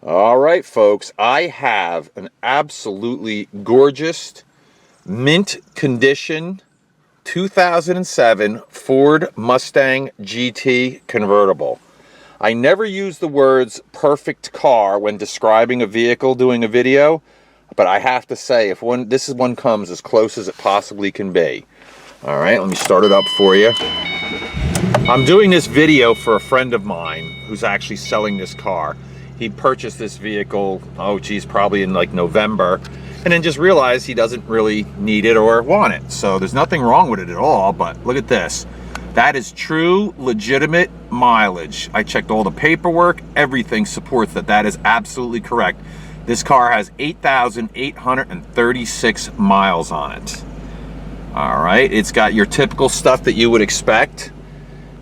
All right, folks, I have an absolutely gorgeous, mint condition 2007 Ford Mustang GT convertible. I never use the words perfect car when describing a vehicle doing a video, but I have to say, if this one comes as close as it possibly can be. All right, let me start it up for you. I'm doing this video for a friend of mine who's actually selling this car. He purchased this vehicle, oh geez, probably in like November, and then just realized he doesn't really need it or want it. So there's nothing wrong with it at all, but look at this. That is true, legitimate mileage. I checked all the paperwork, everything supports that. That is absolutely correct. This car has 8,836 miles on it. All right, it's got your typical stuff that you would expect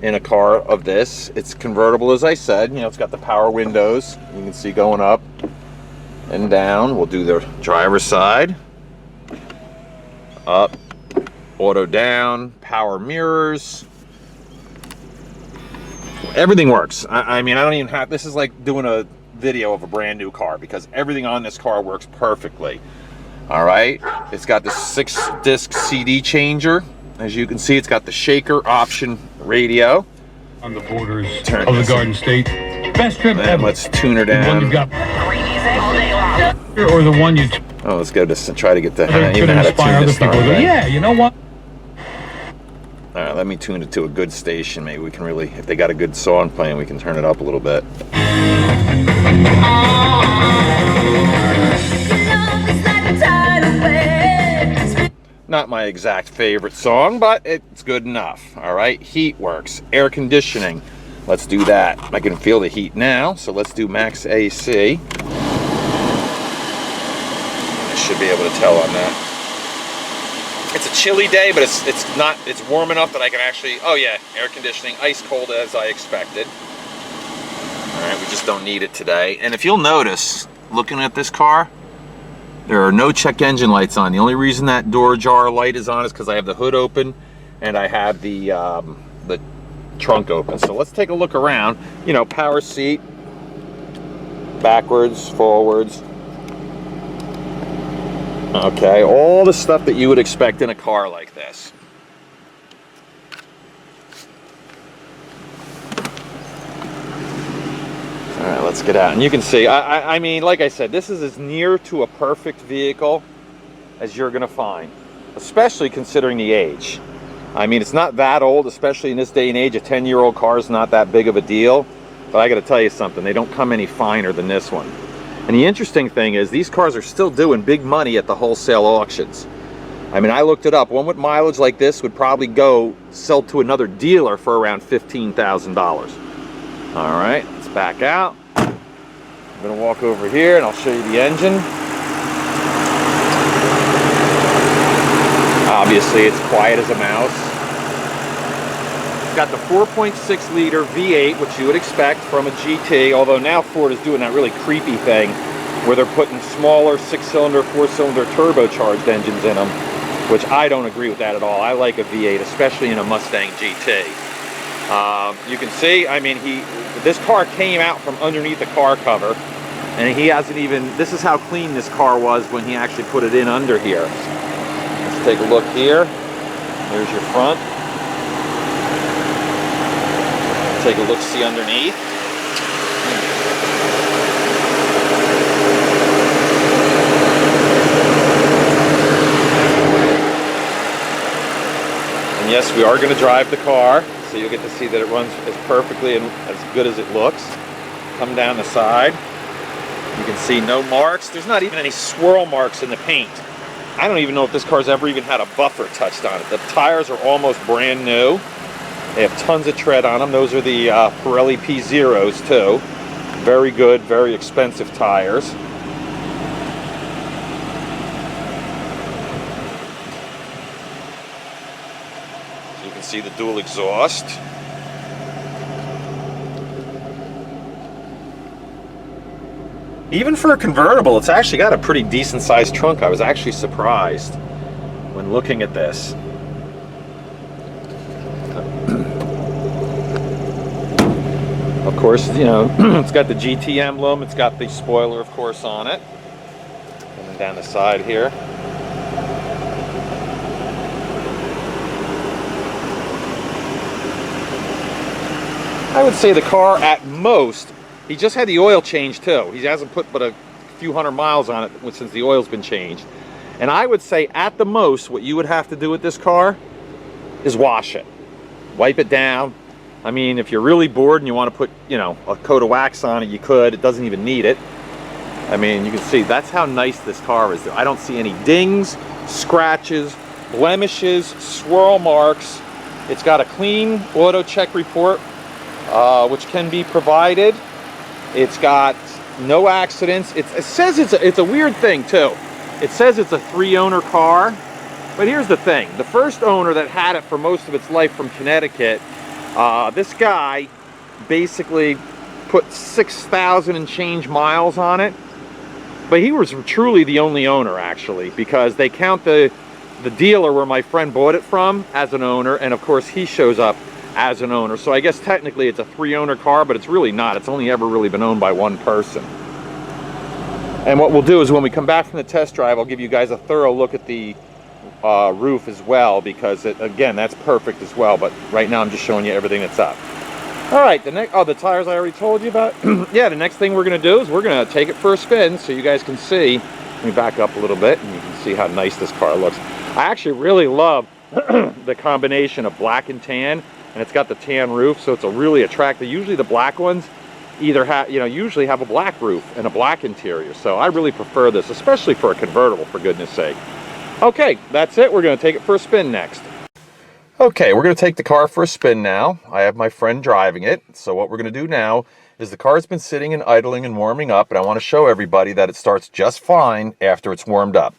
in a car of this. It's convertible, as I said. You know, it's got the power windows. You can see going up and down. We'll do the driver's side. Up, auto down, power mirrors. Everything works. I mean, I don't even have, this is like doing a video of a brand new car because everything on this car works perfectly. All right, it's got the 6-disc CD changer. As you can see, it's got the shaker option radio. On the borders of the Garden State. Best trip ever. Let's tune her down. The one you've got. Or the one you... Oh, let's go to try to get the... even how to tune this thing. Yeah, you know what? All right, let me tune it to a good station. Maybe we can really... If they got a good song playing, we can turn it up a little bit. Not my exact favorite song, but it's good enough. All right, heat works, air conditioning. Let's do that. I can feel the heat now, so let's do max AC. I should be able to tell on that. It's a chilly day, but it's warm enough that I can actually, oh yeah, air conditioning, ice cold as I expected. All right, we just don't need it today. And if you'll notice, looking at this car, there are no check engine lights on. The only reason that door jar light is on is because I have the hood open and I have the trunk open. So let's take a look around. You know, power seat, backwards, forwards. Okay, all the stuff that you would expect in a car like this. All right, let's get out. And you can see, I mean, like I said, this is as near to a perfect vehicle as you're gonna find, especially considering the age. I mean, it's not that old, especially in this day and age. A 10-year-old car is not that big of a deal, but I gotta tell you something, they don't come any finer than this one. And the interesting thing is these cars are still doing big money at the wholesale auctions. I mean, I looked it up. One with mileage like this would probably go sell to another dealer for around $15,000. All right, let's back out. I'm gonna walk over here and I'll show you the engine. Obviously, it's quiet as a mouse. It's got the 4.6 liter V8, which you would expect from a GT, although now Ford is doing that really creepy thing where they're putting smaller 6-cylinder, 4-cylinder turbocharged engines in them, which I don't agree with that at all. I like a V8, especially in a Mustang GT. You can see, I mean, this car came out from underneath the car cover, and he hasn't even, this is how clean this car was when he actually put it in under here. Let's take a look here. There's your front. Take a look, see underneath. And yes, we are going to drive the car, so you'll get to see that it runs as perfectly and as good as it looks. Come down the side. You can see no marks. There's not even any swirl marks in the paint. I don't even know if this car's ever even had a buffer touched on it. The tires are almost brand new. They have tons of tread on them. Those are the Pirelli P0s too. Very good, very expensive tires. So you can see the dual exhaust. Even for a convertible, it's actually got a pretty decent sized trunk. I was actually surprised when looking at this. Of course, you know, it's got the GT emblem. It's got the spoiler, of course, on it. And then down the side here. I would say the car, at most, he just had the oil change too. He hasn't put but a few hundred miles on it since the oil's been changed. And I would say, at the most, what you would have to do with this car is wash it. Wipe it down. I mean, if you're really bored and you want to put, you know, a coat of wax on it, you could. It doesn't even need it. I mean, you can see, that's how nice this car is. I don't see any dings, scratches, blemishes, swirl marks. It's got a clean auto check report, which can be provided. It's got no accidents. It says it's a weird thing too. It says it's a 3-owner car, but here's the thing. The first owner that had it for most of its life from Connecticut, this guy basically put 6,000 and change miles on it, but he was truly the only owner, actually, because they count the dealer where my friend bought it from as an owner, and of course he shows up as an owner. So I guess technically it's a 3-owner car, but it's really not. It's only ever really been owned by one person. And what we'll do is when we come back from the test drive, I'll give you guys a thorough look at the roof as well, because again, that's perfect as well. But right now I'm just showing you everything that's up. All right, the tires I already told you about. Yeah, the next thing we're gonna do is we're gonna take it for a spin so you guys can see. Let me back up a little bit and you can see how nice this car looks. I actually really love the combination of black and tan, and it's got the tan roof, so it's a really attractive. Usually the black ones either have, you know, usually have a black roof and a black interior. So I really prefer this, especially for a convertible, for goodness sake. Okay, that's it. We're going to take it for a spin next. Okay, we're going to take the car for a spin now. I have my friend driving it. So what we're going to do now is the car's been sitting and idling and warming up, and I want to show everybody that it starts just fine after it's warmed up.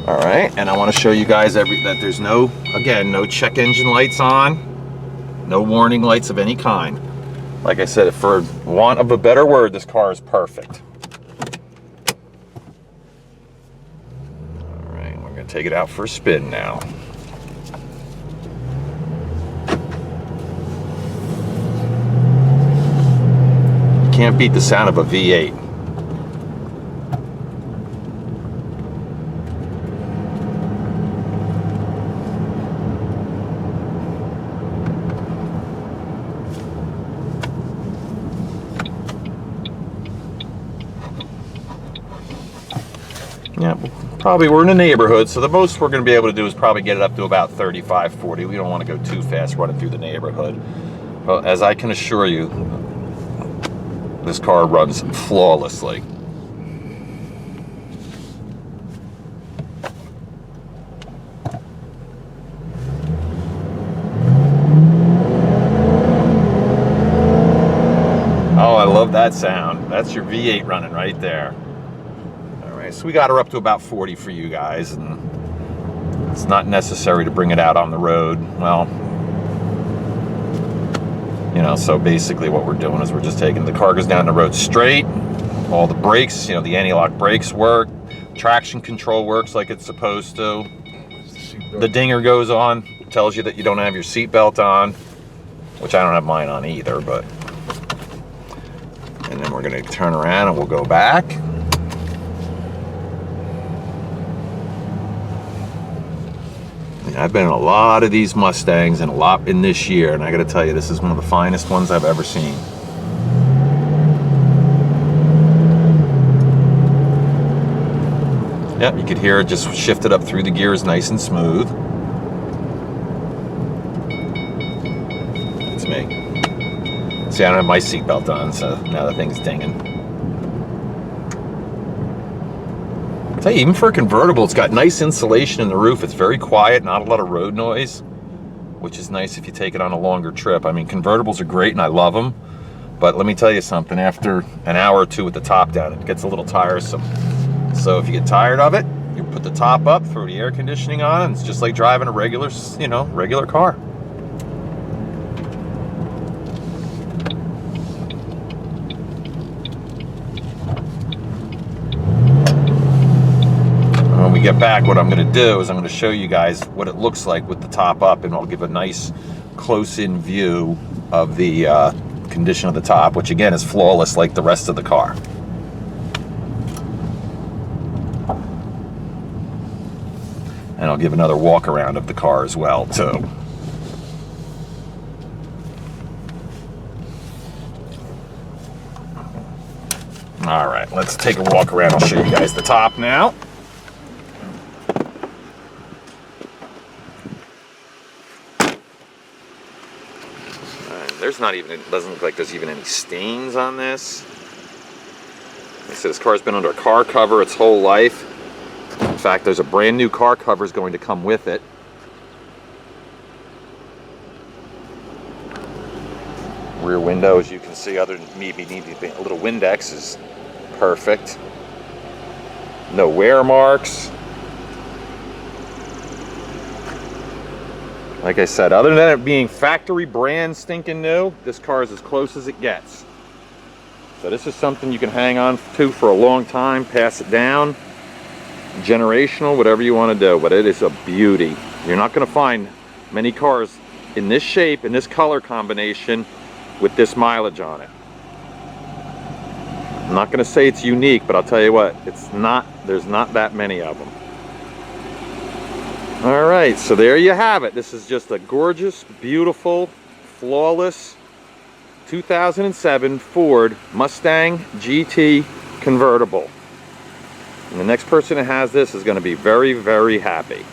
All right, and I want to show you guys that there's no check engine lights on. No warning lights of any kind. Like I said, for want of a better word, this car is perfect. All right, we're going to take it out for a spin now. You can't beat the sound of a V8. Yeah, probably we're in the neighborhood, so the most we're going to be able to do is probably get it up to about 35, 40. We don't want to go too fast running through the neighborhood. Well, as I can assure you, this car runs flawlessly. Oh, I love that sound. That's your V8 running right there. So we got her up to about 40 for you guys, and it's not necessary to bring it out on the road. Well, you know, so basically what we're doing is we're just taking the car goes down the road straight. All the brakes, you know, the anti-lock brakes work. Traction control works like it's supposed to. The dinger goes on, tells you that you don't have your seatbelt on, which I don't have mine on either, but. And then we're going to turn around and we'll go back. I've been in a lot of these Mustangs and a lot in this year, and I gotta tell you, this is one of the finest ones I've ever seen. Yep, you could hear it just shifted up through the gears nice and smooth. It's me. See, I don't have my seatbelt on, so now the thing's dinging. I tell you, even for a convertible, it's got nice insulation in the roof. It's very quiet, not a lot of road noise, which is nice if you take it on a longer trip. I mean, convertibles are great and I love them, but let me tell you something, after an hour or two with the top down, it gets a little tiresome. So if you get tired of it, you put the top up, throw the air conditioning on, and it's just like driving a regular, you know, regular car. When we get back, what I'm going to do is I'm going to show you guys what it looks like with the top up, and I'll give a nice close-in view of the condition of the top, which again is flawless like the rest of the car. And I'll give another walk around of the car as well too. All right, let's take a walk around. I'll show you guys the top now. There's not even, it doesn't look like there's even any stains on this. Like I said, this car's been under a car cover its whole life. In fact, there's a brand new car cover is going to come with it. Rear window, as you can see, other than maybe needing a little Windex, is perfect. No wear marks. Like I said, other than it being factory brand stinking new, this car is as close as it gets. So this is something you can hang on to for a long time, pass it down, generational, whatever you want to do, but it is a beauty. You're not going to find many cars in this shape, in this color combination, with this mileage on it. I'm not going to say it's unique, but I'll tell you what, it's not, there's not that many of them. All right, so there you have it. This is just a gorgeous, beautiful, flawless 2007 Ford Mustang GT convertible. And the next person that has this is going to be very, very happy.